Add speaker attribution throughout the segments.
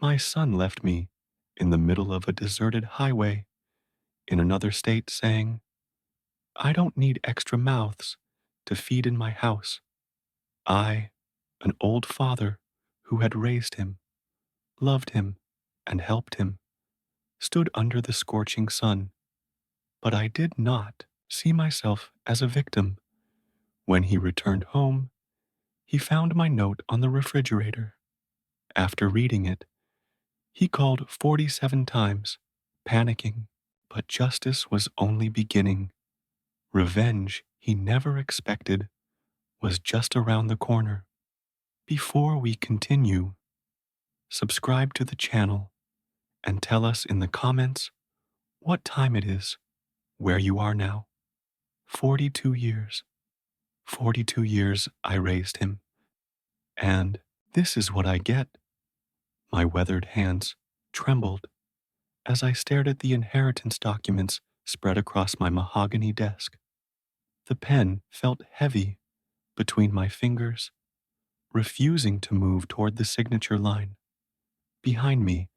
Speaker 1: My son left me in the middle of a deserted highway in another state saying, I don't need extra mouths to feed in my house. I, an old father who had raised him, loved him, and helped him, stood under the scorching sun, but I did not see myself as a victim. When he returned home, he found my note on the refrigerator. After reading it, he called 47 times, panicking, but justice was only beginning. Revenge he never expected was just around the corner. Before we continue, subscribe to the channel and tell us in the comments what time it is, where you are now. 42 years. 42 years I raised him. And this is what I get. My weathered hands trembled as I stared at the inheritance documents spread across my mahogany desk. The pen felt heavy between my fingers, refusing to move toward the signature line. Behind me,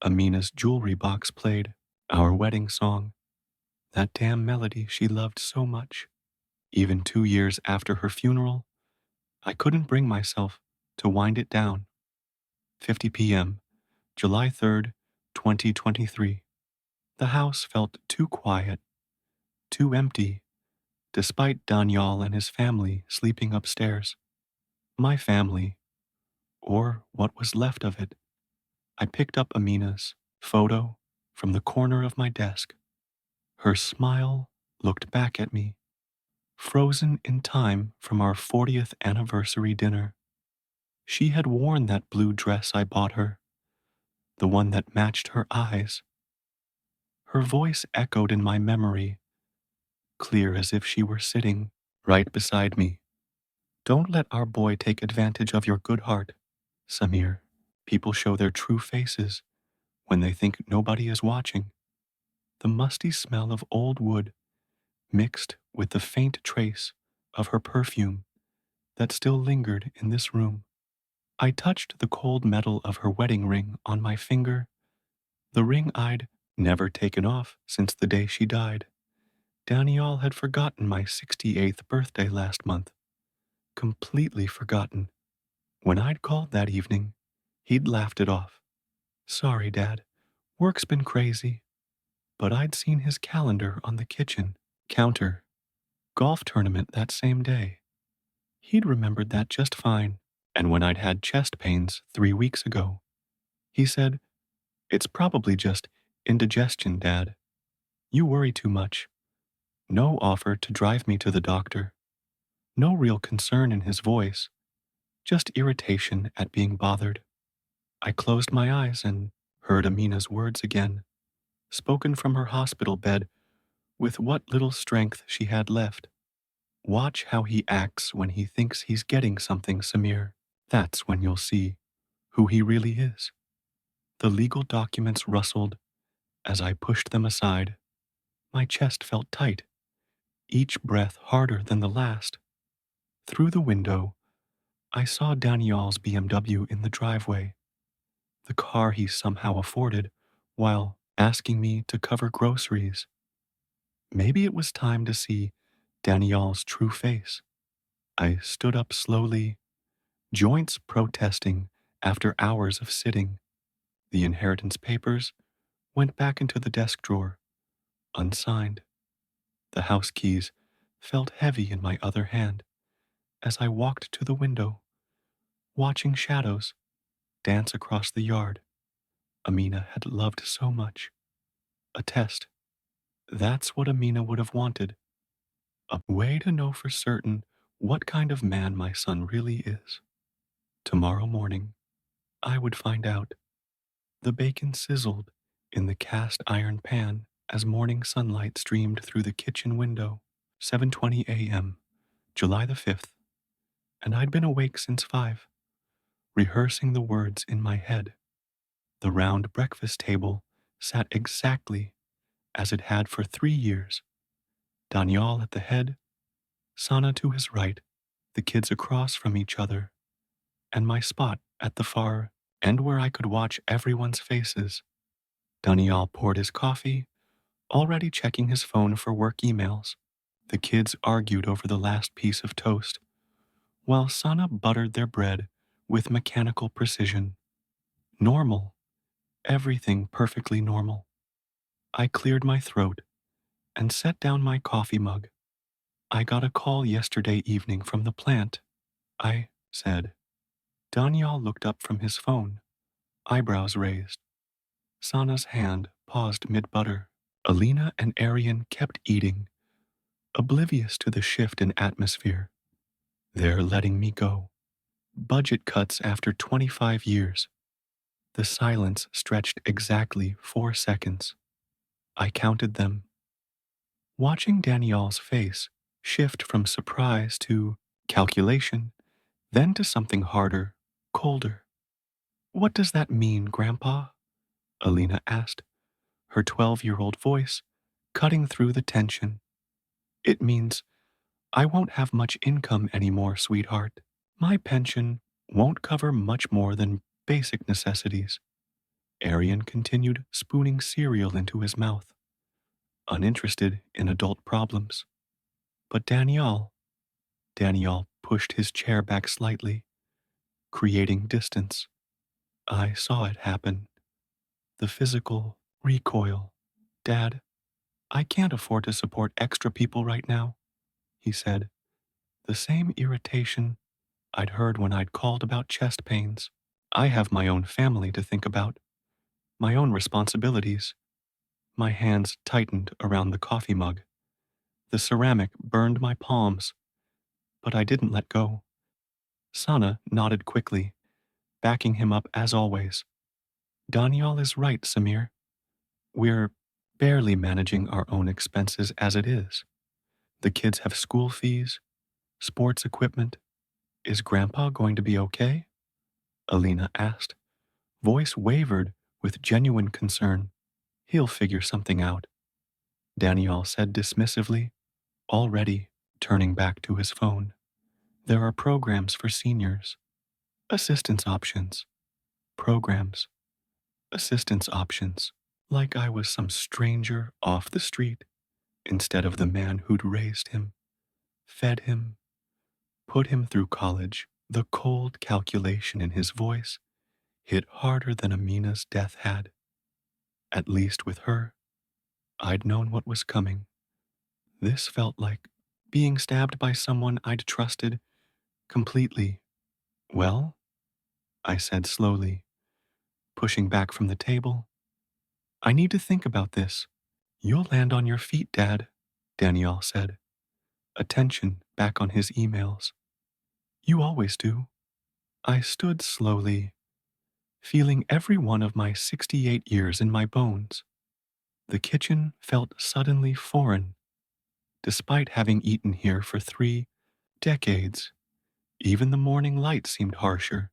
Speaker 1: Amina's jewelry box played our wedding song, that damn melody she loved so much. Even 2 years after her funeral, I couldn't bring myself to wind it down. 50 p.m., July 3rd, 2023. The house felt too quiet, too empty, despite Daniel and his family sleeping upstairs. My family, or what was left of it. I picked up Amina's photo from the corner of my desk. Her smile looked back at me, frozen in time from our 40th anniversary dinner. She had worn that blue dress I bought her, the one that matched her eyes. Her voice echoed in my memory, clear as if she were sitting right beside me. Don't let our boy take advantage of your good heart, Samir. People show their true faces when they think nobody is watching. The musty smell of old wood mixed with the faint trace of her perfume that still lingered in this room. I touched the cold metal of her wedding ring on my finger, the ring I'd never taken off since the day she died. Daniel had forgotten my 68th birthday last month. Completely forgotten. When I'd called that evening, he'd laughed it off. Sorry, Dad. Work's been crazy. But I'd seen his calendar on the kitchen counter. Golf tournament that same day. He'd remembered that just fine. And when I'd had chest pains 3 weeks ago, he said, It's probably just indigestion, Dad. You worry too much. No offer to drive me to the doctor. No real concern in his voice, just irritation at being bothered. I closed my eyes and heard Amina's words again, spoken from her hospital bed with what little strength she had left. Watch how he acts when he thinks he's getting something, Samir. That's when you'll see who he really is. The legal documents rustled as I pushed them aside. My chest felt tight, each breath harder than the last. Through the window, I saw Daniel's BMW in the driveway, the car he somehow afforded while asking me to cover groceries. Maybe it was time to see Daniel's true face. I stood up slowly, joints protesting after hours of sitting. The inheritance papers went back into the desk drawer, unsigned. The house keys felt heavy in my other hand as I walked to the window, watching shadows dance across the yard Amina had loved so much. A test. That's what Amina would have wanted. A way to know for certain what kind of man my son really is. Tomorrow morning, I would find out. The bacon sizzled in the cast iron pan as morning sunlight streamed through the kitchen window. 7:20 a.m., July the 5th, and I'd been awake since 5, rehearsing the words in my head. The round breakfast table sat exactly as it had for 3 years. Daniel at the head, Sana to his right, the kids across from each other, and my spot at the far and where I could watch everyone's faces. Daniel poured his coffee, already checking his phone for work emails. The kids argued over the last piece of toast, while Sana buttered their bread with mechanical precision. Normal. Everything perfectly normal. I cleared my throat and set down my coffee mug. I got a call yesterday evening from the plant, I said. Daniel looked up from his phone, eyebrows raised. Sana's hand paused mid-butter. Alina and Arian kept eating, oblivious to the shift in atmosphere. They're letting me go. Budget cuts after 25 years. The silence stretched exactly 4 seconds. I counted them. Watching Danielle's face shift from surprise to calculation, then to something harder, colder. What does that mean, Grandpa? Alina asked, her 12-year-old voice cutting through the tension. It means I won't have much income anymore, sweetheart. My pension won't cover much more than basic necessities. Arian continued spooning cereal into his mouth, uninterested in adult problems. But Daniel pushed his chair back slightly, creating distance. I saw it happen. The physical recoil. Dad, I can't afford to support extra people right now, he said. The same irritation I'd heard when I'd called about chest pains. I have my own family to think about, my own responsibilities. My hands tightened around the coffee mug. The ceramic burned my palms, but I didn't let go. Sana nodded quickly, backing him up as always. Daniel is right, Samir. We're barely managing our own expenses as it is. The kids have school fees, sports equipment. Is Grandpa going to be okay? Alina asked. Voice wavered with genuine concern. He'll figure something out, Daniel said dismissively, already turning back to his phone. There are programs for seniors, assistance options, programs, assistance options, like I was some stranger off the street instead of the man who'd raised him, fed him, put him through college. The cold calculation in his voice hit harder than Amina's death had. At least with her, I'd known what was coming. This felt like being stabbed by someone I'd trusted completely. Well, I said slowly, pushing back from the table. I need to think about this. You'll land on your feet, Dad, Daniel said, attention back on his emails. You always do. I stood slowly, feeling every one of my 68 years in my bones. The kitchen felt suddenly foreign, despite having eaten here for 3 decades. Even the morning light seemed harsher,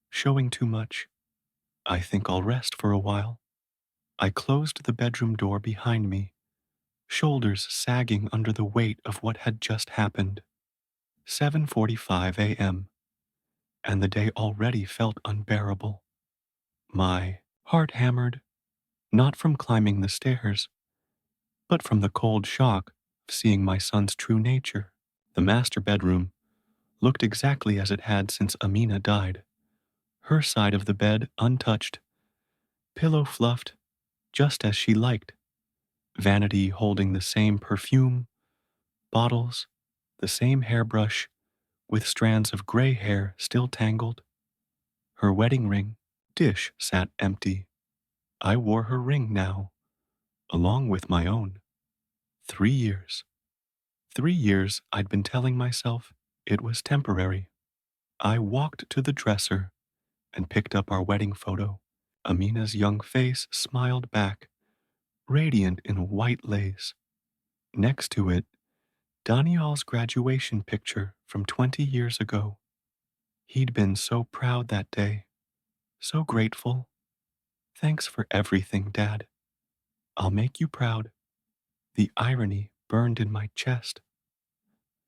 Speaker 1: showing too much. I think I'll rest for a while. I closed the bedroom door behind me, shoulders sagging under the weight of what had just happened. 7:45 a.m., and the day already felt unbearable. My heart hammered, not from climbing the stairs, but from the cold shock of seeing my son's true nature. The master bedroom looked exactly as it had since Amina died. Her side of the bed untouched, pillow fluffed just as she liked, vanity holding the same perfume, bottles, the same hairbrush, with strands of gray hair still tangled. Her wedding ring dish sat empty. I wore her ring now, along with my own. 3 years. 3 years I'd been telling myself it was temporary. I walked to the dresser and picked up our wedding photo. Amina's young face smiled back, radiant in white lace. Next to it, Daniel's graduation picture from 20 years ago. He'd been so proud that day, so grateful. Thanks for everything, Dad. I'll make you proud. The irony burned in my chest.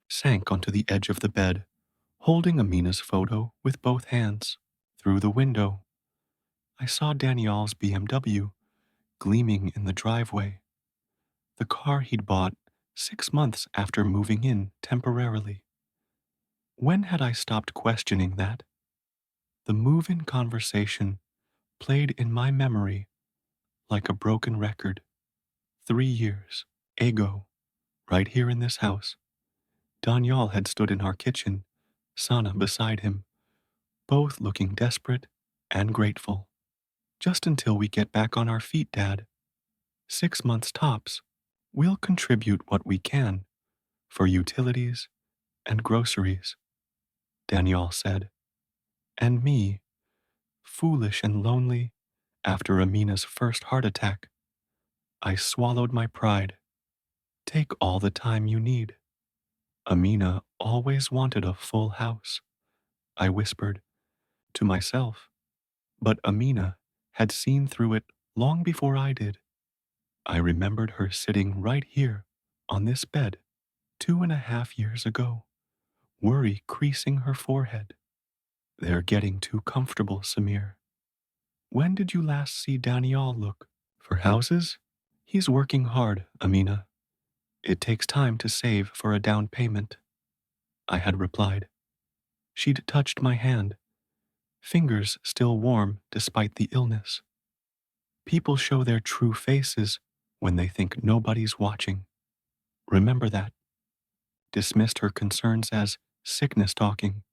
Speaker 1: Sank onto the edge of the bed, holding Amina's photo with both hands. Through the window, I saw Daniel's BMW gleaming in the driveway, the car he'd bought 6 months after moving in temporarily. When had I stopped questioning that? The move in conversation played in my memory like a broken record. 3 years ago, right here in this house, Daniel had stood in our kitchen, Sana beside him, both looking desperate and grateful. Just until we get back on our feet, Dad. 6 months tops. We'll contribute what we can for utilities and groceries, Daniel said. And me, foolish and lonely after Amina's first heart attack, I swallowed my pride. Take all the time you need. Amina always wanted a full house, I whispered to myself. But Amina had seen through it long before I did. I remembered her sitting right here on this bed 2.5 years ago, worry creasing her forehead. They're getting too comfortable, Samir. When did you last see Daniel look for houses? He's working hard, Amina. It takes time to save for a down payment, I had replied. She'd touched my hand, fingers still warm despite the illness. People show their true faces when they think nobody's watching. Remember that. Dismissed her concerns as sickness talking.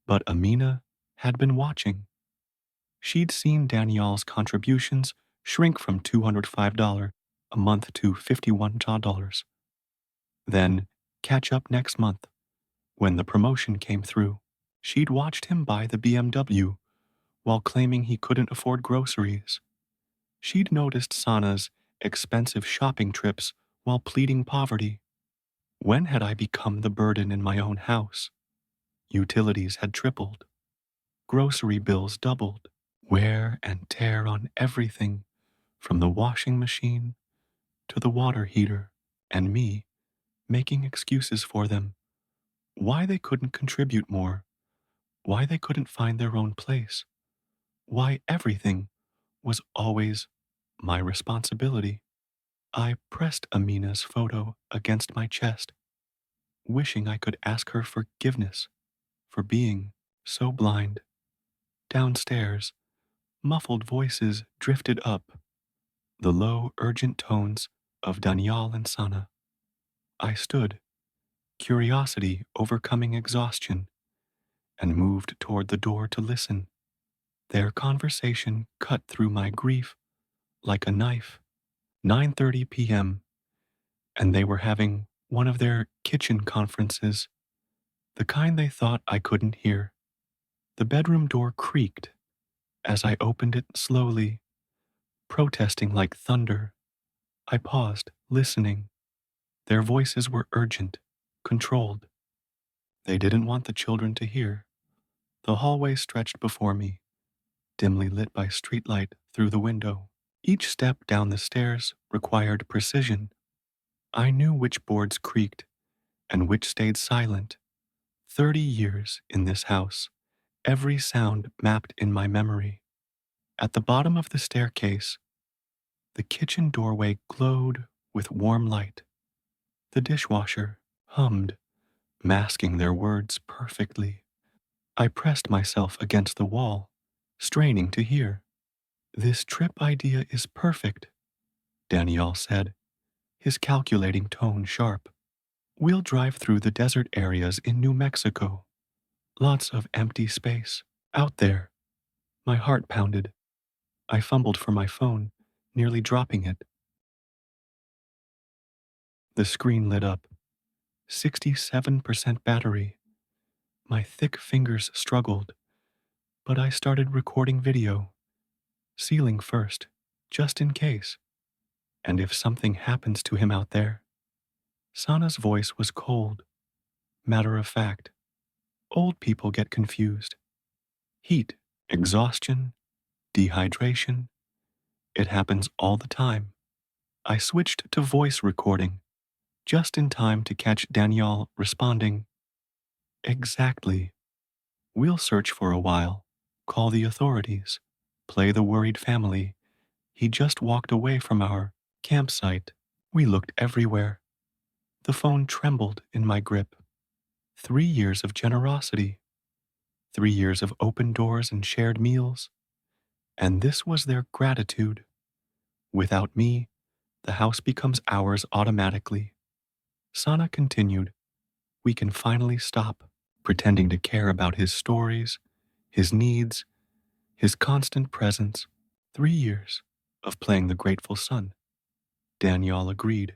Speaker 1: But Amina had been watching. She'd seen Daniel's contributions shrink from $205 a month to $51. Then catch up next month when the promotion came through. She'd watched him buy the BMW while claiming he couldn't afford groceries. She'd noticed Sana's expensive shopping trips while pleading poverty. When had I become the burden in my own house? Utilities had tripled. Grocery bills doubled. Wear and tear on everything from the washing machine to the water heater, and me making excuses for them. Why they couldn't contribute more. Why they couldn't find their own place. Why everything was always my responsibility. I pressed Amina's photo against my chest, wishing I could ask her forgiveness for being so blind. Downstairs, muffled voices drifted up, the low, urgent tones of Daniel and Sana. I stood, curiosity overcoming exhaustion, and moved toward the door to listen. Their conversation cut through my grief like a knife. 9:30 p.m., and they were having one of their kitchen conferences, the kind they thought I couldn't hear. The bedroom door creaked as I opened it slowly, protesting like thunder. I paused, listening. Their voices were urgent, controlled. They didn't want the children to hear. The hallway stretched before me, dimly lit by streetlight through the window. Each step down the stairs required precision. I knew which boards creaked and which stayed silent. 30 years in this house, every sound mapped in my memory. At the bottom of the staircase, the kitchen doorway glowed with warm light. The dishwasher hummed, masking their words perfectly. I pressed myself against the wall, straining to hear. This trip idea is perfect, Daniel said, his calculating tone sharp. We'll drive through the desert areas in New Mexico. Lots of empty space. Out there. My heart pounded. I fumbled for my phone, nearly dropping it. The screen lit up. 67% battery. My thick fingers struggled, but I started recording video. Sealing first, just in case. And if something happens to him out there. Sana's voice was cold, matter of fact. Old people get confused. Heat, exhaustion, dehydration. It happens all the time. I switched to voice recording, just in time to catch Daniel responding. Exactly. We'll search for a while, call the authorities. play the worried family. He just walked away from our campsite. We looked everywhere. The phone trembled in my grip. 3 years of generosity, 3 years of open doors and shared meals. And this was their gratitude. Without me, the house becomes ours automatically. Sana continued, we can finally stop pretending to care about his stories, his needs, his constant presence. 3 years of playing the grateful son. Danielle agreed,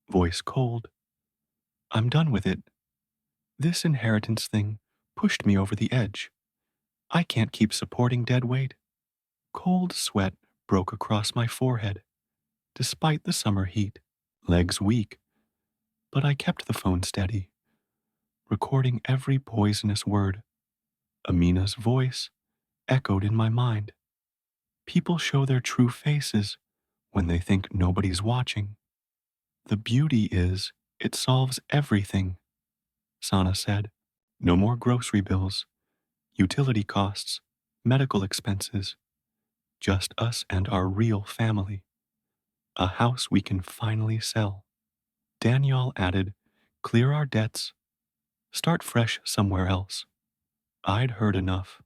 Speaker 1: voice cold. I'm done with it. This inheritance thing pushed me over the edge. I can't keep supporting dead weight. Cold sweat broke across my forehead, despite the summer heat. Legs weak, but I kept the phone steady, recording every poisonous word. Amina's voice echoed in my mind. People show their true faces when they think nobody's watching. The beauty is, it solves everything, Sana said. No more grocery bills, utility costs, medical expenses. Just us and our real family. A house we can finally sell. Danielle added, clear our debts, start fresh somewhere else. I'd heard enough,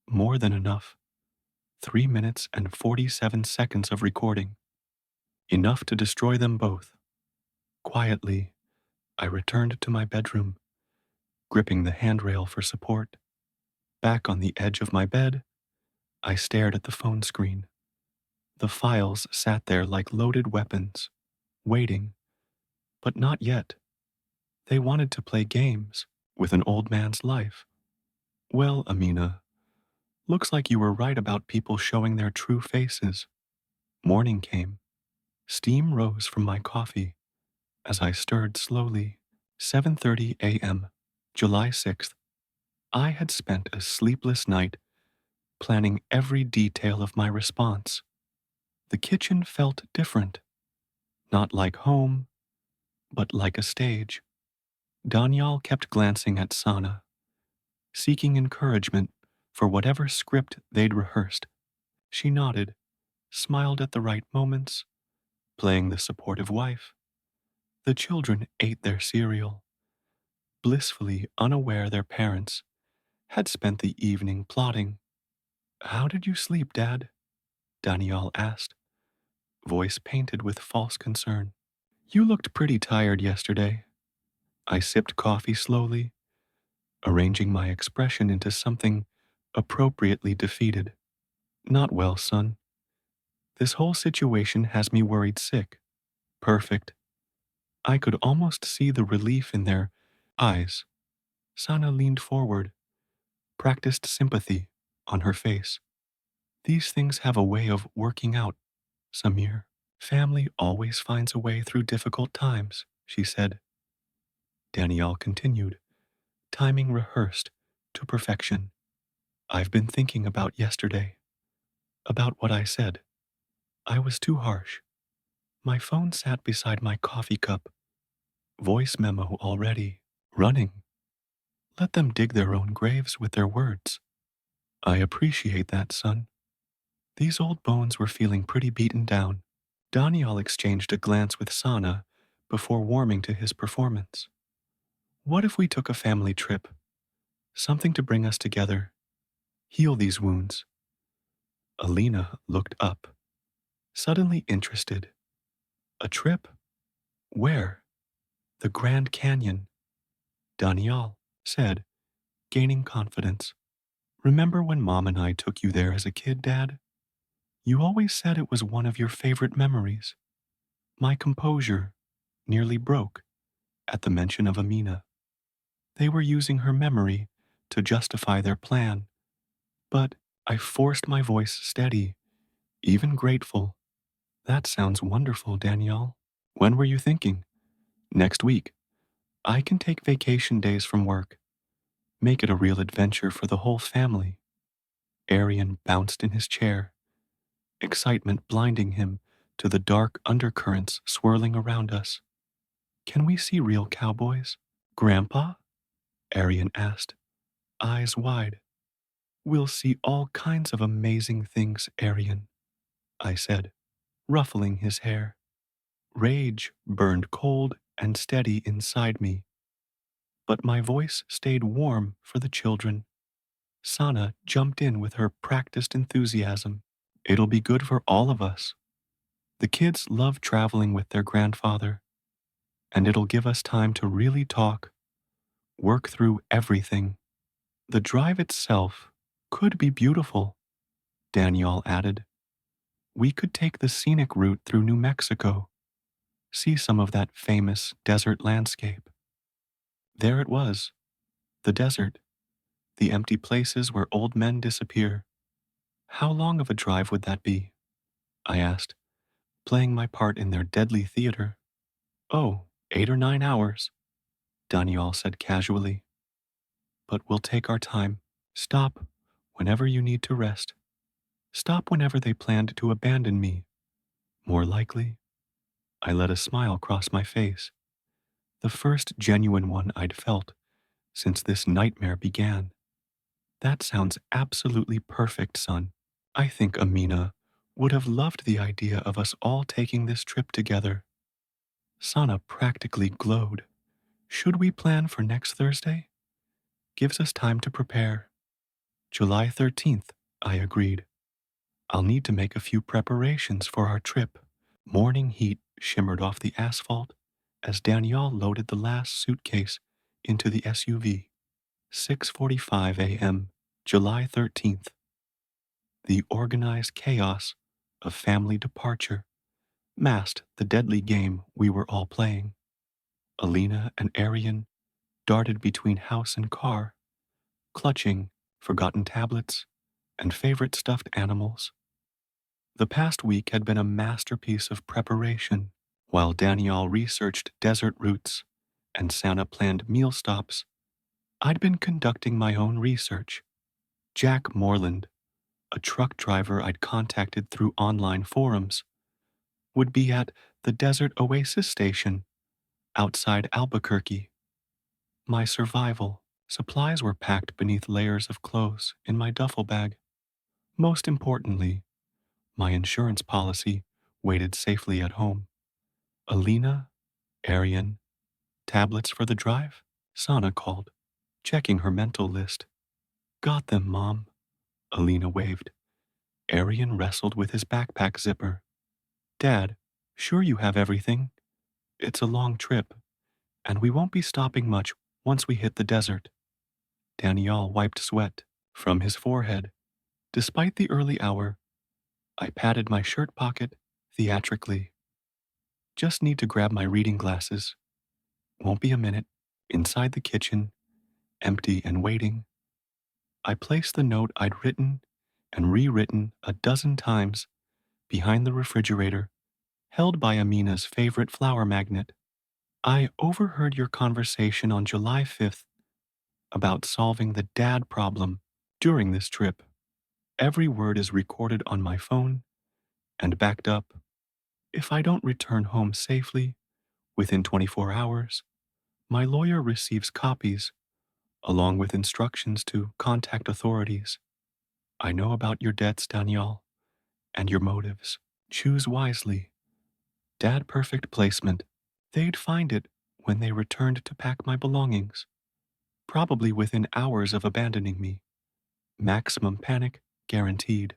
Speaker 1: more than enough. 3 minutes and 47 seconds of recording. Enough to destroy them both. Quietly, I returned to my bedroom, gripping the handrail for support. Back on the edge of my bed, I stared at the phone screen. The files sat there like loaded weapons, waiting, but not yet. They wanted to play games with an old man's life. Well, Amina, looks like you were right about people showing their true faces. Morning came. Steam rose from my coffee as I stirred slowly. 7:30 a.m., July 6th. I had spent a sleepless night planning every detail of my response. The kitchen felt different, not like home, but like a stage. Danielle kept glancing at Sana, seeking encouragement for whatever script they'd rehearsed. She nodded, smiled at the right moments, playing the supportive wife. The children ate their cereal, blissfully unaware their parents had spent the evening plotting. How did you sleep, Dad? Danielle asked, voice painted with false concern. You looked pretty tired yesterday. I sipped coffee slowly, arranging my expression into something appropriately defeated. Not well, son. This whole situation has me worried sick. Perfect. I could almost see the relief in their eyes. Sana leaned forward, practiced sympathy on her face. These things have a way of working out, Samir. Family always finds a way through difficult times, she said. Danielle continued, timing rehearsed to perfection. I've been thinking about yesterday, about what I said. I was too harsh. My phone sat beside my coffee cup. Voice memo already, running. Let them dig their own graves with their words. I appreciate that, son. These old bones were feeling pretty beaten down. Daniel exchanged a glance with Sana before warming to his performance. What if we took a family trip? Something to bring us together, heal these wounds. Alina looked up, suddenly interested. A trip? Where? The Grand Canyon, Daniel said, gaining confidence. Remember when Mom and I took you there as a kid, Dad? You always said it was one of your favorite memories. My composure nearly broke at the mention of Amina. They were using her memory to justify their plan, but I forced my voice steady, even grateful. That sounds wonderful, Danielle. When were you thinking? Next week. I can take vacation days from work. Make it a real adventure for the whole family. Arian bounced in his chair, excitement blinding him to the dark undercurrents swirling around us. Can we see real cowboys? Grandpa? Arian asked, eyes wide. We'll see all kinds of amazing things, Arian, I said, ruffling his hair. Rage burned cold and steady inside me, but my voice stayed warm for the children. Sana jumped in with her practiced enthusiasm. It'll be good for all of us. The kids love traveling with their grandfather, and it'll give us time to really talk, work through everything. The drive itself could be beautiful, Danielle added. We could take the scenic route through New Mexico, see some of that famous desert landscape. There it was, the desert, the empty places where old men disappear. How long of a drive would that be? I asked, playing my part in their deadly theater. Oh, 8 or 9 hours, Daniel said casually. But we'll take our time. Stop whenever you need to rest. Stop whenever they planned to abandon me. More likely, I let a smile cross my face, the first genuine one I'd felt since this nightmare began. That sounds absolutely perfect, son. I think Amina would have loved the idea of us all taking this trip together. Sana practically glowed. Should we plan for next Thursday? Gives us time to prepare. July 13th, I agreed. I'll need to make a few preparations for our trip. Morning heat shimmered off the asphalt as Danielle loaded the last suitcase into the SUV. 6:45 a.m., July 13th. The organized chaos of family departure masked the deadly game we were all playing. Alina and Arian darted between house and car, clutching forgotten tablets and favorite stuffed animals. The past week had been a masterpiece of preparation. While Danielle researched desert routes and Santa planned meal stops, I'd been conducting my own research. Jack Moreland, a truck driver I'd contacted through online forums, would be at the Desert Oasis station outside Albuquerque. My survival supplies were packed beneath layers of clothes in my duffel bag. Most importantly, my insurance policy waited safely at home. Alina, Arian, tablets for the drive? Sana called, checking her mental list. Got them, Mom. Alina waved. Arian wrestled with his backpack zipper. Dad, sure you have everything? It's a long trip, and we won't be stopping much once we hit the desert. Daniel wiped sweat from his forehead. Despite the early hour, I patted my shirt pocket theatrically. Just need to grab my reading glasses. Won't be a minute. Inside the kitchen, empty and waiting, I placed the note I'd written and rewritten a dozen times behind the refrigerator, held by Amina's favorite flower magnet. I overheard your conversation on July 5th about solving the dad problem during this trip. Every word is recorded on my phone and backed up. If I don't return home safely within 24 hours, my lawyer receives copies along with instructions to contact authorities. I know about your debts, Danielle, and your motives. Choose wisely. Dad perfect placement. They'd find it when they returned to pack my belongings, probably within hours of abandoning me. Maximum panic guaranteed.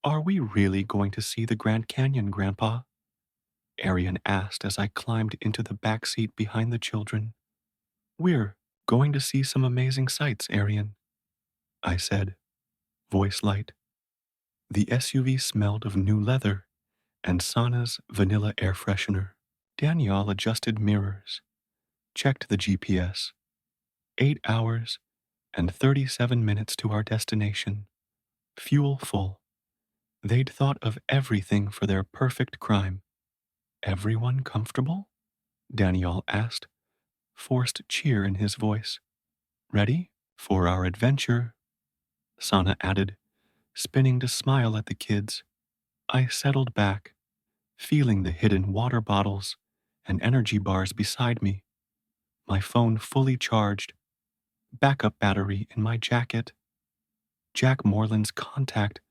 Speaker 1: Are we really going to see the Grand Canyon, Grandpa? Arian asked as I climbed into the back seat behind the children. We're going to see some amazing sights, Arian, I said, voice light. The SUV smelled of new leather and Sana's vanilla air freshener. Danielle adjusted mirrors, checked the GPS. 8 hours and 37 minutes to our destination. Fuel full. They'd thought of everything for their perfect crime. Everyone comfortable? Danielle asked, forced cheer in his voice. Ready for our adventure? Sana added, spinning to smile at the kids. I settled back, feeling the hidden water bottles and energy bars beside me, my phone fully charged, backup battery in my jacket. Jack Morland's contact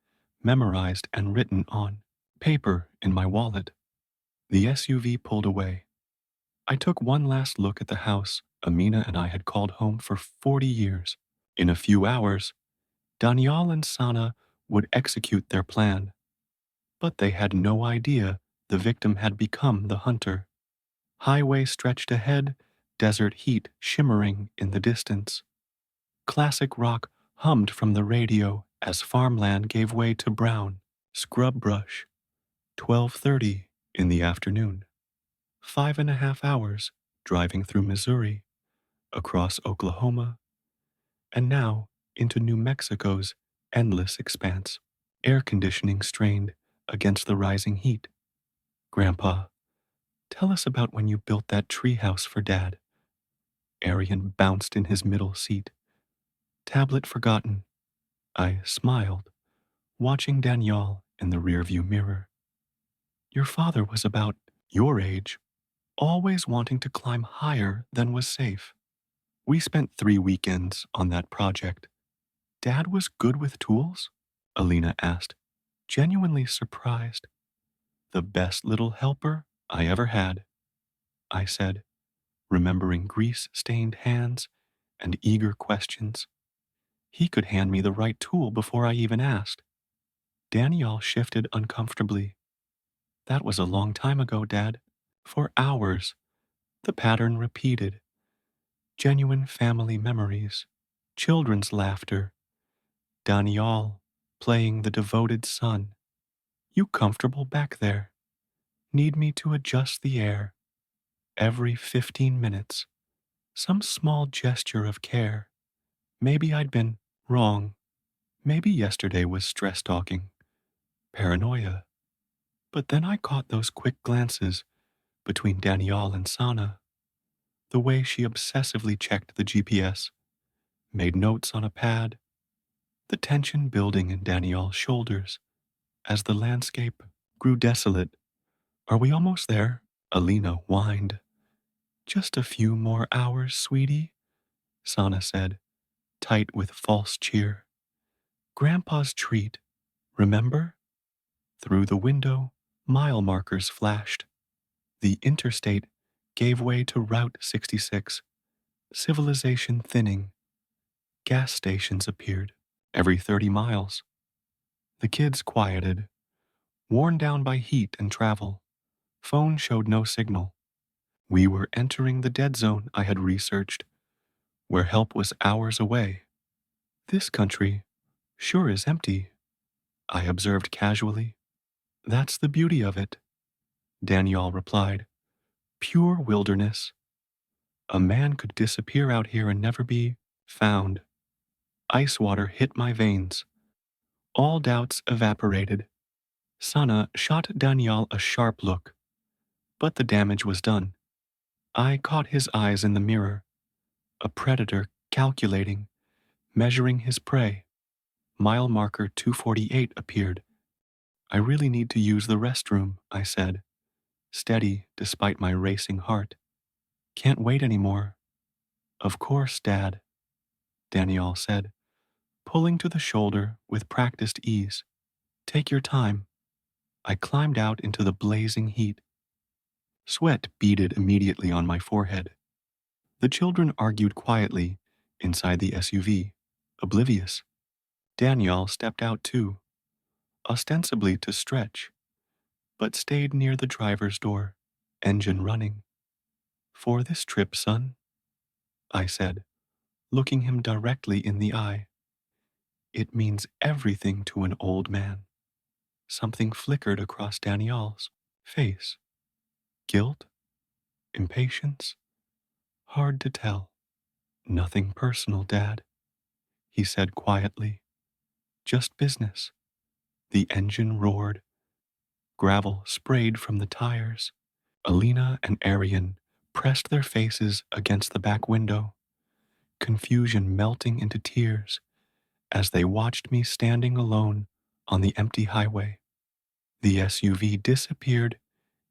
Speaker 1: memorized and written on paper in my wallet. The SUV pulled away. I took one last look at the house Amina and I had called home for 40 years. In a few hours, Daniel and Sana would execute their plan, but they had no idea the victim had become the hunter. Highway stretched ahead, desert heat shimmering in the distance. Classic rock hummed from the radio as farmland gave way to brown scrub brush. 12:30 in the afternoon. 5.5 hours driving through Missouri, across Oklahoma, and now into New Mexico's endless expanse. Air conditioning strained against the rising heat. Grandpa, tell us about when you built that treehouse for Dad. Arian bounced in his middle seat. Tablet forgotten. I smiled, watching Danielle in the rearview mirror. Your father was about your age, always wanting to climb higher than was safe. We spent 3 weekends on that project. Dad was good with tools? Alina asked, genuinely surprised. The best little helper I ever had, I said, remembering grease-stained hands and eager questions. He could hand me the right tool before I even asked. Danielle shifted uncomfortably. That was a long time ago, Dad. For hours, the pattern repeated. Genuine family memories, children's laughter, Danielle playing the devoted son. You comfortable back there? Need me to adjust the air every 15 minutes? Some small gesture of care. Maybe I'd been wrong. Maybe yesterday was stress talking, paranoia. But then I caught those quick glances between Danielle and Sana. The way she obsessively checked the GPS, made notes on a pad, the tension building in Danielle's shoulders as the landscape grew desolate. Are we almost there? Alina whined. Just a few more hours, sweetie, Sana said, tight with false cheer. Grandpa's treat, remember? Through the window, mile markers flashed. The interstate gave way to Route 66, civilization thinning. Gas stations appeared every 30 miles. The kids quieted, worn down by heat and travel. Phone showed no signal. We were entering the dead zone I had researched, where help was hours away. This country sure is empty, I observed casually. That's the beauty of it, Danielle replied. Pure wilderness. A man could disappear out here and never be found. Ice water hit my veins. All doubts evaporated. Sana shot Danielle a sharp look, but the damage was done. I caught his eyes in the mirror, a predator calculating, measuring his prey. Mile marker 248 appeared. I really need to use the restroom, I said, steady despite my racing heart. Can't wait anymore. Of course, Dad, Danielle said, pulling to the shoulder with practiced ease. Take your time. I climbed out into the blazing heat. Sweat beaded immediately on my forehead. The children argued quietly inside the SUV, oblivious. Danielle stepped out too, ostensibly to stretch, but stayed near the driver's door, engine running. For this trip, son, I said, looking him directly in the eye. It means everything to an old man. Something flickered across Danielle's face. Guilt? Impatience? Hard to tell. Nothing personal, Dad, he said quietly. Just business. The engine roared. Gravel sprayed from the tires. Alina and Arian pressed their faces against the back window, confusion melting into tears as they watched me standing alone on the empty highway. The SUV disappeared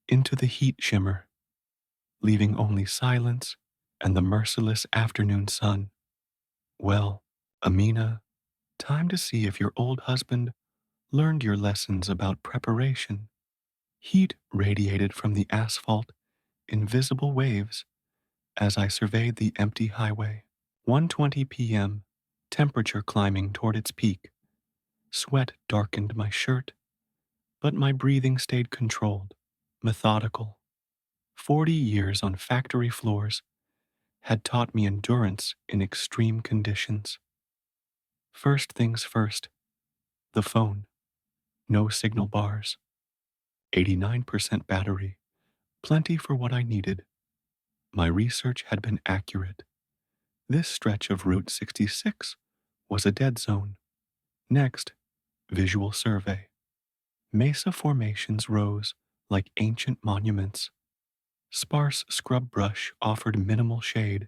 Speaker 1: into the heat shimmer, leaving only silence and the merciless afternoon sun. Well, Amina, Time to see if your old husband learned your lessons about preparation. Heat radiated from the asphalt in visible waves as I surveyed the empty highway. 1:20 p.m., temperature climbing toward its peak. Sweat darkened my shirt, but my breathing stayed controlled, methodical. 40 years on factory floors had taught me endurance in extreme conditions. First things first, the phone. No signal bars. 89% battery. Plenty for what I needed. My research had been accurate. This stretch of Route 66 was a dead zone. Next, visual survey. Mesa formations rose like ancient monuments. Sparse scrub brush offered minimal shade.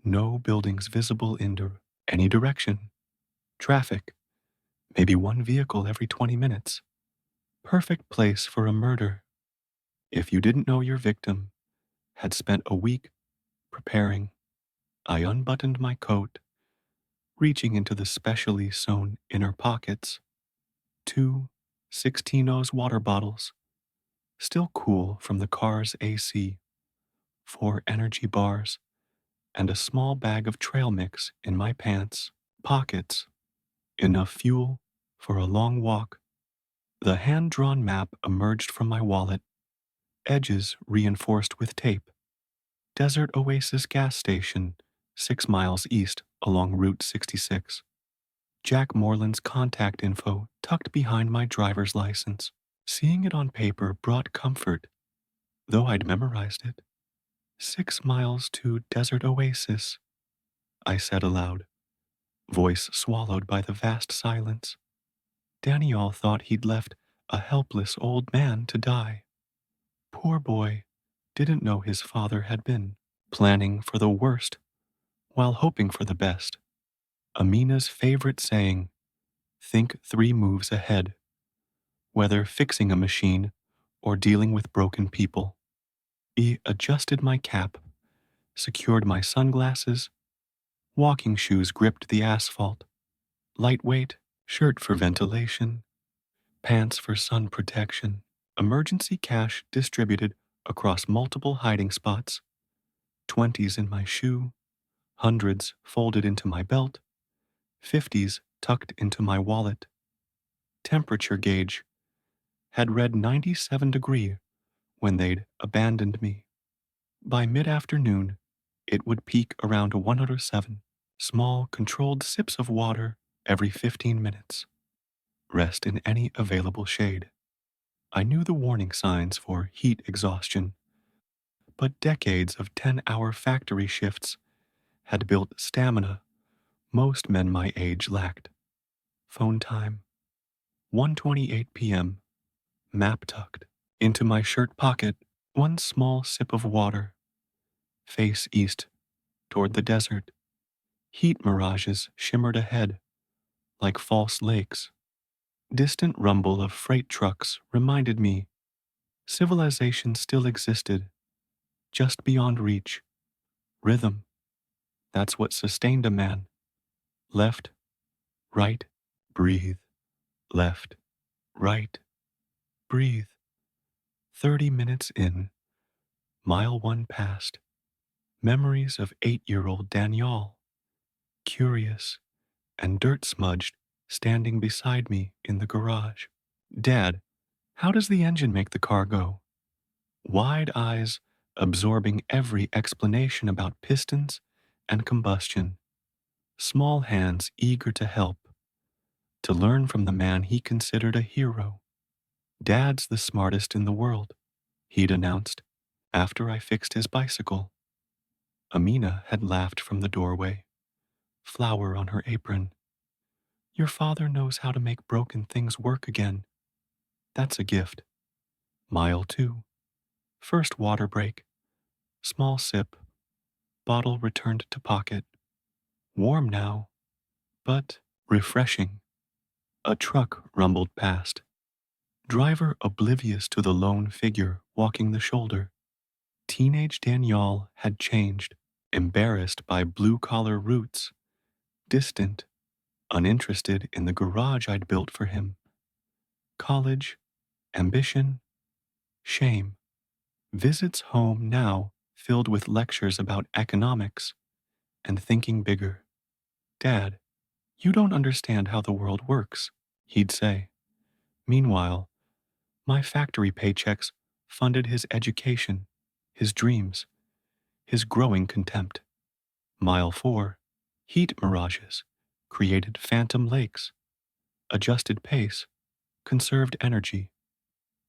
Speaker 1: No buildings visible in any direction. Traffic, maybe one vehicle every 20 minutes. Perfect place for a murder. If you didn't know your victim had spent a week preparing, I unbuttoned my coat, reaching into the specially sewn inner pockets. Two 16-oz water bottles, still cool from the car's AC, 4 energy bars, and a small bag of trail mix in my pants pockets. Enough fuel for a long walk. The hand-drawn map emerged from my wallet, edges reinforced with tape. Desert Oasis gas station, 6 miles east along Route 66. Jack Moreland's contact info tucked behind my driver's license. Seeing it on paper brought comfort, though I'd memorized it. 6 miles to Desert Oasis, I said aloud, voice swallowed by the vast silence. Daniel thought he'd left a helpless old man to die. Poor boy didn't know his father had been planning for the worst while hoping for the best. Amina's favorite saying, think 3 moves ahead, whether fixing a machine or dealing with broken people. He adjusted my cap, secured my sunglasses, walking shoes gripped the asphalt, lightweight, shirt for ventilation, pants for sun protection, emergency cash distributed across multiple hiding spots, 20s in my shoe, hundreds folded into my belt, 50s tucked into my wallet. Temperature gauge had read 97 degree when they'd abandoned me. By mid-afternoon, it would peak around 107, small, controlled sips of water every 15 minutes. Rest in any available shade. I knew the warning signs for heat exhaustion, but decades of 10-hour factory shifts had built stamina most men my age lacked. Phone time. 1:28 p.m. Map tucked into my shirt pocket, one small sip of water. Face east toward the desert. Heat mirages shimmered ahead like false lakes. Distant rumble of freight trucks reminded me civilization still existed, just beyond reach. Rhythm, that's what sustained a man. Left, right, breathe. Left, right, breathe. 30 minutes in, mile 1 past. Memories of 8-year-old Daniel, curious and dirt-smudged, standing beside me in the garage. Dad, how does the engine make the car go? Wide eyes absorbing every explanation about pistons and combustion. Small hands eager to help, to learn from the man he considered a hero. Dad's the smartest in the world, he'd announced, after I fixed his bicycle. Amina had laughed from the doorway, flower on her apron. Your father knows how to make broken things work again. That's a gift. Mile 2. First water break. Small sip. Bottle returned to pocket. Warm now, but refreshing. A truck rumbled past. Driver oblivious to the lone figure walking the shoulder. Teenage Daniel had changed, embarrassed by blue-collar roots, distant, uninterested in the garage I'd built for him. College, ambition, shame. Visits home now filled with lectures about economics and thinking bigger. Dad, you don't understand how the world works, he'd say. Meanwhile, my factory paychecks funded his education, his dreams, his growing contempt. Mile 4, heat mirages, created phantom lakes, adjusted pace, conserved energy,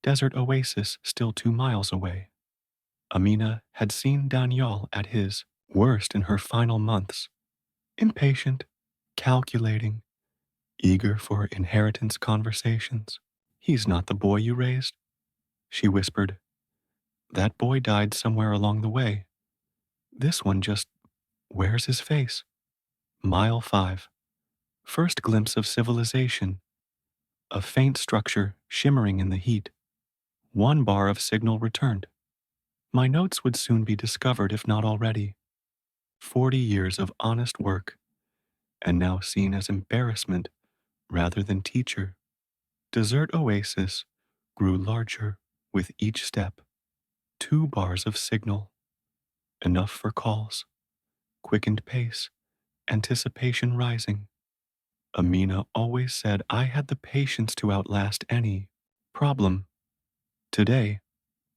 Speaker 1: desert oasis still 2 miles away. Amina had seen Daniel at his worst in her final months, impatient, calculating, eager for inheritance conversations. He's not the boy you raised, she whispered. That boy died somewhere along the way. This one just wears his face. Mile 5. First glimpse of civilization. A faint structure shimmering in the heat. 1 bar of signal returned. My notes would soon be discovered if not already. 40 years of honest work, and now seen as embarrassment rather than teacher. Desert oasis grew larger with each step. 2 bars of signal. Enough for calls. Quickened pace. Anticipation rising. Amina always said I had the patience to outlast any problem. Today,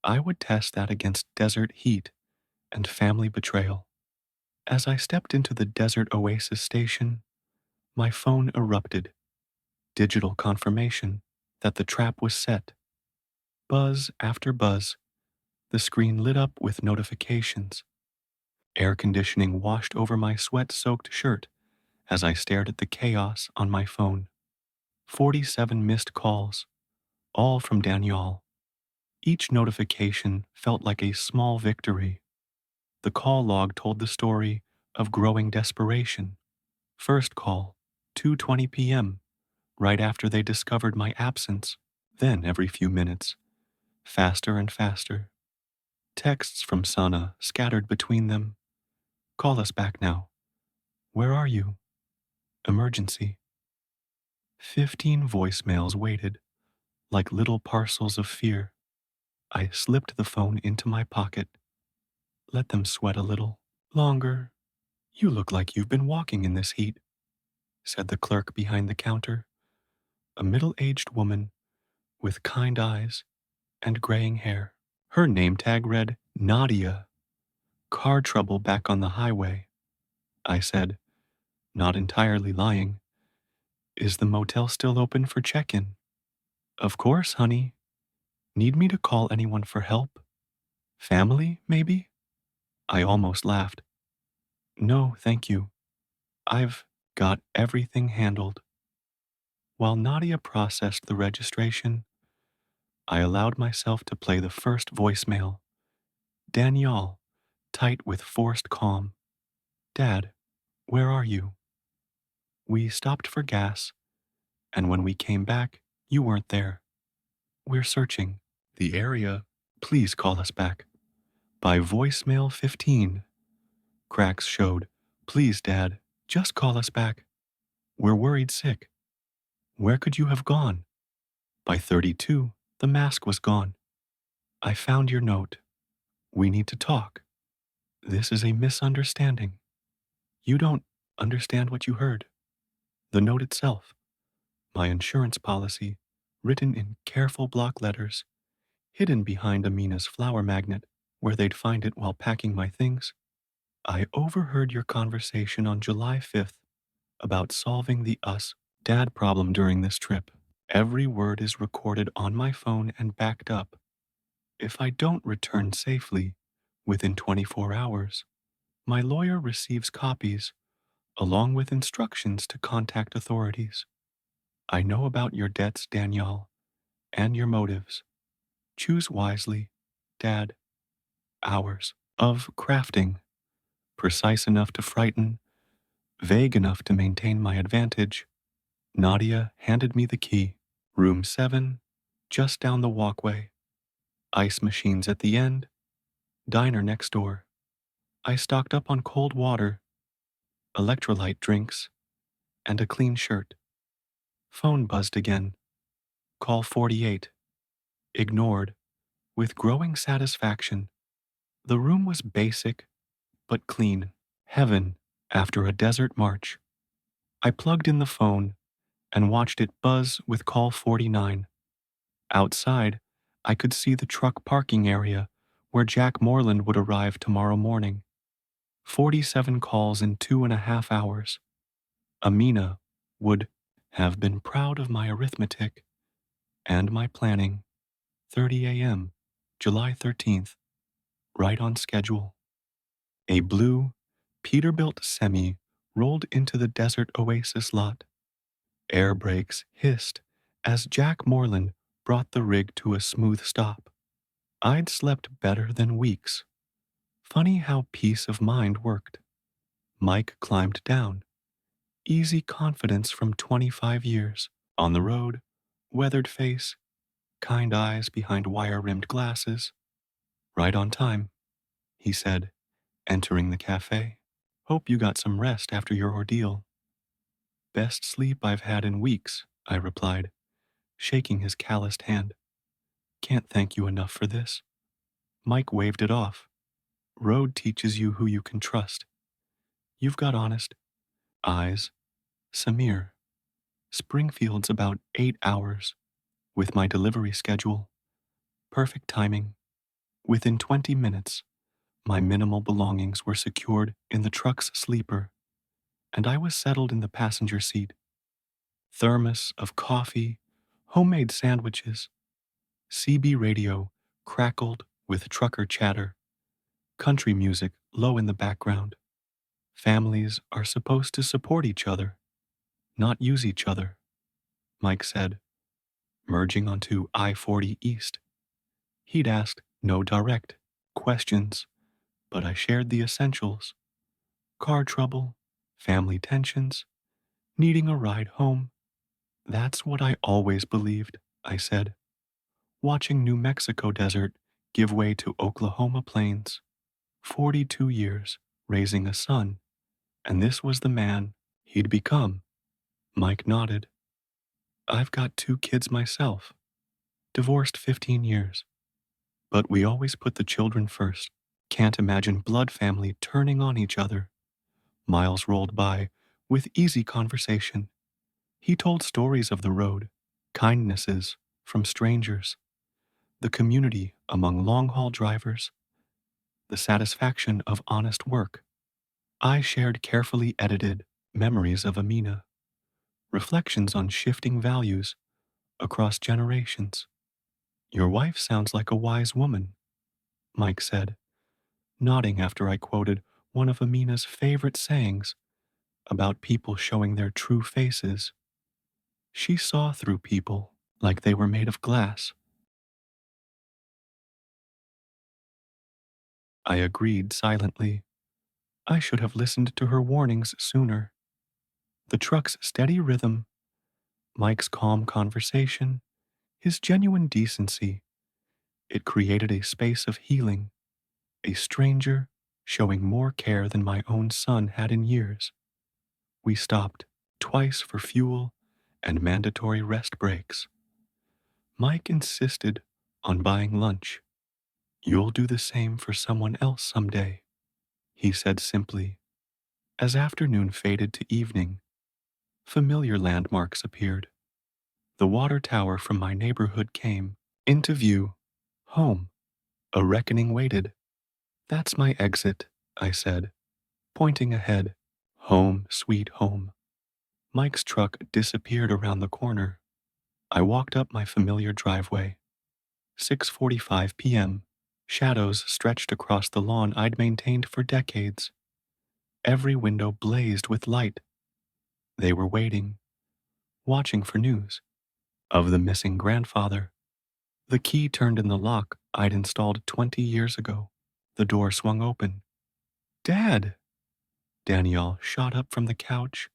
Speaker 1: I would test that against desert heat and family betrayal. As I stepped into the desert oasis station, my phone erupted. Digital confirmation that the trap was set. Buzz after buzz, the screen lit up with notifications. Air conditioning washed over my sweat-soaked shirt as I stared at the chaos on my phone. 47 missed calls, all from Daniel. Each notification felt like a small victory. The call log told the story of growing desperation. First call, 2:20 p.m., right after they discovered my absence. Then every few minutes, faster and faster. Texts from Sana scattered between them. Call us back now. Where are you? Emergency. 15 voicemails waited, like little parcels of fear. I slipped the phone into my pocket. Let them sweat a little. Longer. You look like you've been walking in this heat, said the clerk behind the counter, a middle-aged woman with kind eyes and graying hair. Her name tag read Nadia. Car trouble back on the highway, I said, not entirely lying. Is the motel still open for check-in? Of course, honey. Need me to call anyone for help? Family, maybe? I almost laughed. No, thank you. I've got everything handled. While Nadia processed the registration, I allowed myself to play the first voicemail. Daniel, tight with forced calm. Dad, where are you? We stopped for gas, and when we came back, you weren't there. We're searching the area. Please call us back. By voicemail 15, cracks showed. Please, Dad, just call us back. We're worried sick. Where could you have gone? By 32, the mask was gone. I found your note. We need to talk. This is a misunderstanding. You don't understand what you heard. The note itself, my insurance policy, written in careful block letters, hidden behind Amina's flower magnet where they'd find it while packing my things. I overheard your conversation on July 5th about solving the us dad problem during this trip. Every word is recorded on my phone and backed up. If I don't return safely within 24 hours, my lawyer receives copies along with instructions to contact authorities. I know about your debts, Daniel, and your motives. Choose wisely, Dad. Hours of crafting, precise enough to frighten, vague enough to maintain my advantage. Nadia handed me the key. Room 7, just down the walkway. Ice machines at the end, diner next door. I stocked up on cold water, electrolyte drinks, and a clean shirt. Phone buzzed again. Call 48. Ignored, with growing satisfaction. The room was basic, but clean. Heaven after a desert march. I plugged in the phone and watched it buzz with call 49. Outside, I could see the truck parking area where Jack Morland would arrive tomorrow morning. 47 calls in 2.5 hours. Amina would have been proud of my arithmetic and my planning. 30 a.m., July 13th, right on schedule. A blue, Peterbilt semi rolled into the desert oasis lot. Air brakes hissed as Jack Morland brought the rig to a smooth stop. I'd slept better than weeks. Funny how peace of mind worked. Mike climbed down. Easy confidence from 25 years. On the road, weathered face, kind eyes behind wire-rimmed glasses. Right on time, he said, entering the cafe. Hope you got some rest after your ordeal. Best sleep I've had in weeks, I replied, shaking his calloused hand. Can't thank you enough for this. Mike waved it off. Road teaches you who you can trust. You've got honest eyes. Samir. Springfield's about 8 hours. With my delivery schedule. Perfect timing. Within 20 minutes, my minimal belongings were secured in the truck's sleeper, and I was settled in the passenger seat. Thermos of coffee, homemade sandwiches, CB radio crackled with trucker chatter, country music low in the background. Families are supposed to support each other, not use each other, Mike said, merging onto I-40 East. He'd asked no direct questions, but I shared the essentials. Car trouble, family tensions, needing a ride home. That's what I always believed, I said, watching New Mexico desert give way to Oklahoma plains. 42 years raising a son, and this was the man he'd become. Mike nodded. I've got 2 kids myself, divorced 15 years. But we always put the children first. Can't imagine blood family turning on each other. Miles rolled by with easy conversation. He told stories of the road, kindnesses from strangers, the community among long-haul drivers, the satisfaction of honest work. I shared carefully edited memories of Amina, reflections on shifting values across generations. Your wife sounds like a wise woman, Mike said, nodding after I quoted one of Amina's favorite sayings about people showing their true faces. She saw through people like they were made of glass. I agreed silently. I should have listened to her warnings sooner. The truck's steady rhythm, Mike's calm conversation, his genuine decency. It created a space of healing, a stranger showing more care than my own son had in years. We stopped twice for fuel and mandatory rest breaks. Mike insisted on buying lunch. You'll do the same for someone else someday, he said simply. As afternoon faded to evening, familiar landmarks appeared. The water tower from my neighborhood came into view. Home. A reckoning waited. That's my exit, I said, pointing ahead. Home, sweet home. Mike's truck disappeared around the corner. I walked up my familiar driveway. 6:45 p.m. Shadows stretched across the lawn I'd maintained for decades. Every window blazed with light. They were waiting, watching for news of the missing grandfather. The key turned in the lock I'd installed 20 years ago. The door swung open. Dad! Daniel shot up from the couch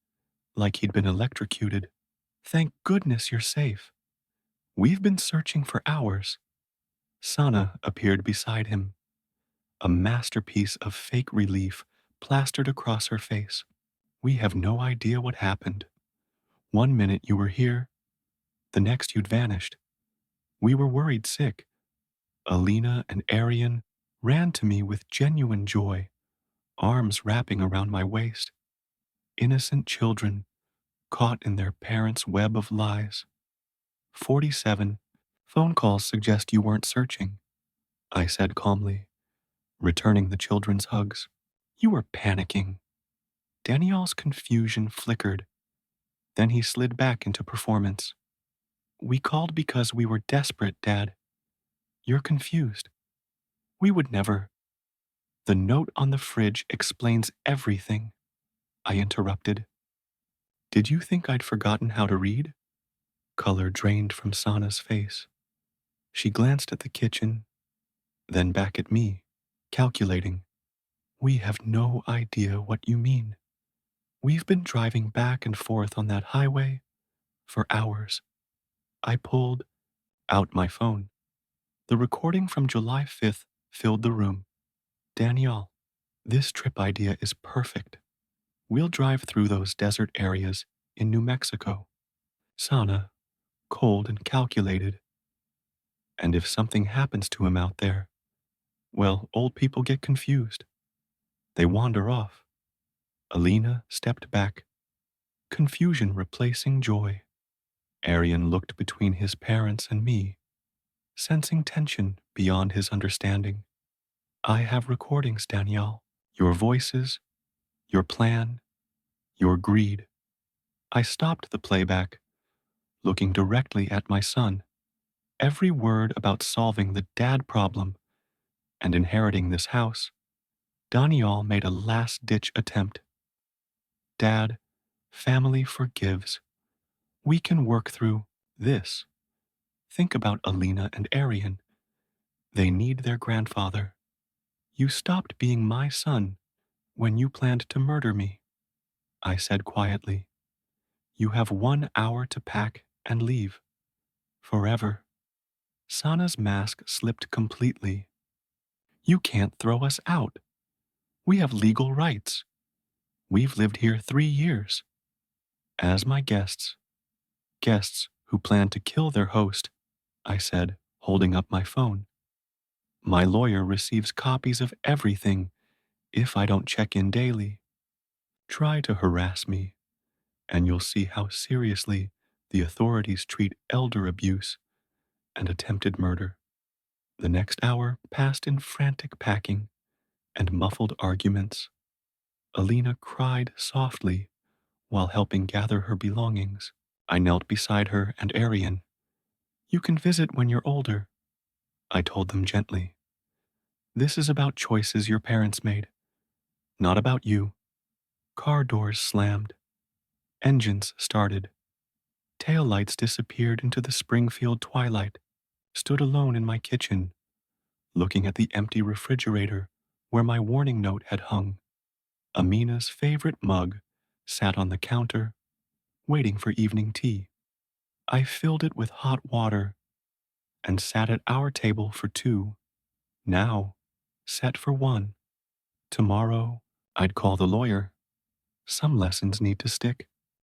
Speaker 1: like he'd been electrocuted. Thank goodness you're safe. We've been searching for hours. Sana appeared beside him, a masterpiece of fake relief plastered across her face. We have no idea what happened, One minute you were here, the next you'd vanished. We were worried sick. Alina and Arian ran to me with genuine joy, arms wrapping around my waist. Innocent children caught in their parents' web of lies. 47. Phone calls suggest you weren't searching, I said calmly, returning the children's hugs. You were panicking. Daniel's confusion flickered. Then he slid back into performance. We called because we were desperate, Dad. You're confused. We would never. The note on the fridge explains everything, I interrupted. Did you think I'd forgotten how to read? Color drained from Sana's face. She glanced at the kitchen, then back at me, calculating. We have no idea what you mean. We've been driving back and forth on that highway for hours. I pulled out my phone. The recording from July 5th filled the room. Danielle, this trip idea is perfect. We'll drive through those desert areas in New Mexico. Sana, cold and calculated. And if something happens to him out there, well, old people get confused. They wander off. Alina stepped back, confusion replacing joy. Arian looked between his parents and me, sensing tension beyond his understanding. I have recordings, Danielle. Your voices, your plan, your greed. I stopped the playback, looking directly at my son. Every word about solving the dad problem and inheriting this house. Daniel made a last-ditch attempt. Dad, family forgives. We can work through this. Think about Alina and Arian. They need their grandfather. You stopped being my son when you planned to murder me, I said quietly. You have 1 hour to pack and leave. Forever. Sana's mask slipped completely. You can't throw us out. We have legal rights. We've lived here 3 years. As my guests who plan to kill their host, I said, holding up my phone. My lawyer receives copies of everything if I don't check in daily. Try to harass me, and you'll see how seriously the authorities treat elder abuse and attempted murder. The next hour passed in frantic packing and muffled arguments. Alina cried softly while helping gather her belongings. I knelt beside her and Arian. You can visit when you're older, I told them gently. This is about choices your parents made, not about you. Car doors slammed. Engines started. Tail lights disappeared into the Springfield twilight. Stood alone in my kitchen, looking at the empty refrigerator where my warning note had hung. Amina's favorite mug sat on the counter, waiting for evening tea. I filled it with hot water and sat at our table for 2. Now, set for 1. Tomorrow, I'd call the lawyer. Some lessons need to stick.